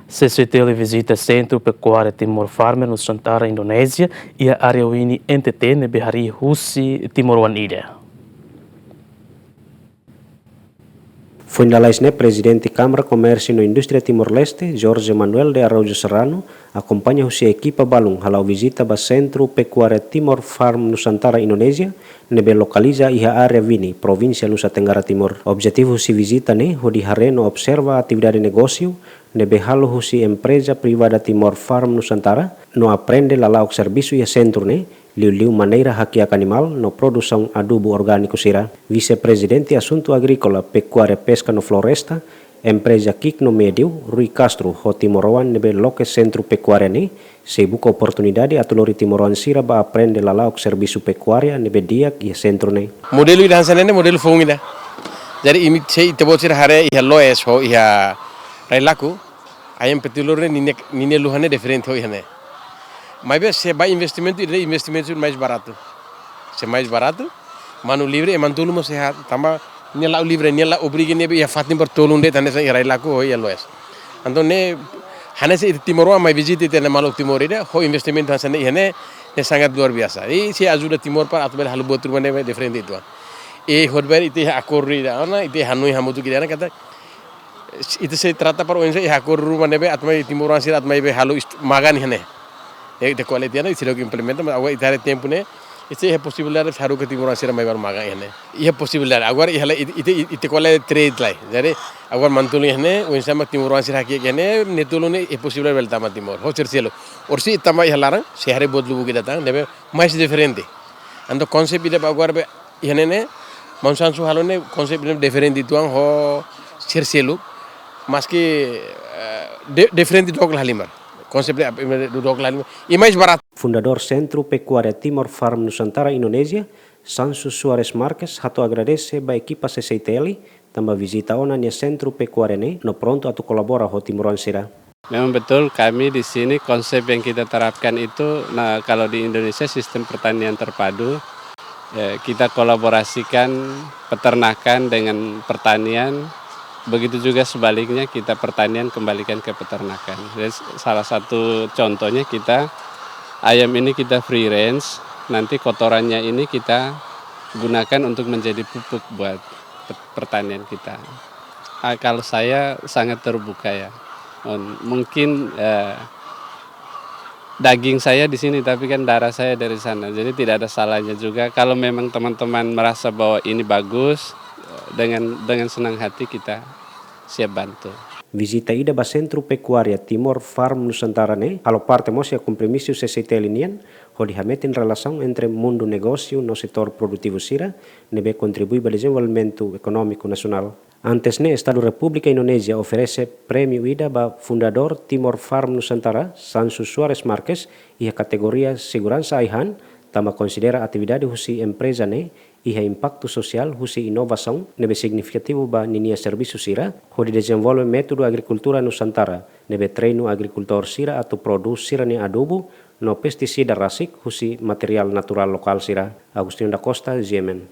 CCTV visita Centro Pecuária Timor Farmer Nusantara, Indonésia, e a área ini NTT nebe hari husi Timor-Wan ida. Fundalaisne Presidente Câmara Comércio no Indústria Timor-Leste, Jorge Manuel de Araújo Serrano, acompanha a equipa balung halau visita ba Centro Pecuária Timor Farm Nusantara, Indonésia, nebe localiza iha área Vini, província Nusa Tenggara Timor. Objetivo si visita ne hodi hareno observa atividade negócio, nebe halo husi empresa privada Timor Farm Nusantara, no aprende lalauk serviço ia centro ne, liu maneira hak animal no produção adubo orgânico sira. Vice-presidente assunto agrícola, pecuária, pesca no floresta, empresa Kik no Medio, Rui Castro, ho Timor-Wan nebe loke centro pecuária ne, se buka oportunidade atulori Timor-Wan sira ba aprende lalauk serviço pecuária nebe diak ia centro ne. Modelo ida hansanene modelo fungida. Jadi imi sei tebocir hare iha loes ho iha railaku, ayam petulore nine luhane diferente ho ihane. Mas se vai investimento mais barato. Se mais barato, manu livre e mantulu mo sehat. Tambah nela livre nela obrigue ne ia fatin bertolunde tane sa irai laku ho ia loes. Anto ne hane se Timor-Wan mai visite tene maluk Timor ida ho investimento hasane ihane ne sangat luar biasa. Si ajuda Timor par atau halu botur mane diferente itu. Hodber itu akorri da ona itu hanui hamutu kidana kata itu se trata par onse akorru mane be atmai Timor-Wan sira atmai be halu magan ihane. De qualidade não será que implementa, mas agora idade tempo né, isso é possível dar haru que Timor-Wan sira mai baru maga né, é possível dar agora itu qualidade trade lá, jadi agora mantul né, o insama Timor-Wan sira aqui né, netulu né é possível velta ma Timor, ho cercelo, orsi tama ihalarang, se hari bodlu buki datang, deve mais diferente, ando konsep ide agora be ihane né, mansan su halo né konsep ide diferente tuang ho cercelo, mas que diferente dog halimar. Konsepnya duduk lain, e mais barato. Fundador Centro Pecuária Timor Farm Nusantara, Indonésia, Sansu Suarez Marques, hato agradece ba equipa CCTL, tambah visita ona nia Centro Pecuária ne, no pronto atau kolabora ho Timor-Wan sira. Memang betul kami di sini konsep yang kita terapkan itu, nah kalau di Indonesia sistem pertanian terpadu, kita kolaborasikan peternakan dengan pertanian. Begitu juga sebaliknya kita pertanian kembalikan ke peternakan. Jadi salah satu contohnya kita ayam ini kita free range, nanti kotorannya ini kita gunakan untuk menjadi pupuk buat pertanian kita. Kalau saya sangat terbuka ya. Mungkin daging saya di sini tapi kan darah saya dari sana. Jadi tidak ada salahnya juga kalau memang teman-teman merasa bahwa ini bagus, dengan senang hati kita siap bantu. Visita ida ba Centro Pecuária Timor Farm Nusantara ne, alo parte mosia compromisso CCTL nian, ho dihametin relação entre mundo negócio no setor produtivo sira, nebe contribui ba desenvolvimento econômico nacional. Antes ne, Estado República Indonésia oferece prêmio ida ba fundador Timor Farm Nusantara, Sansu Suarez Marques, e a categoria segurança aihan, tama considera atividade husi empresa ne, iha impacto social husi inovação nebe significativo ba ninia serviço sira ho di desenvolve método agricultura Nusantara nebe treino agricultor sira atau produs sira ne adubo no pesticida rasik husi material natural lokal sira. Agustin da Costa, Yemen.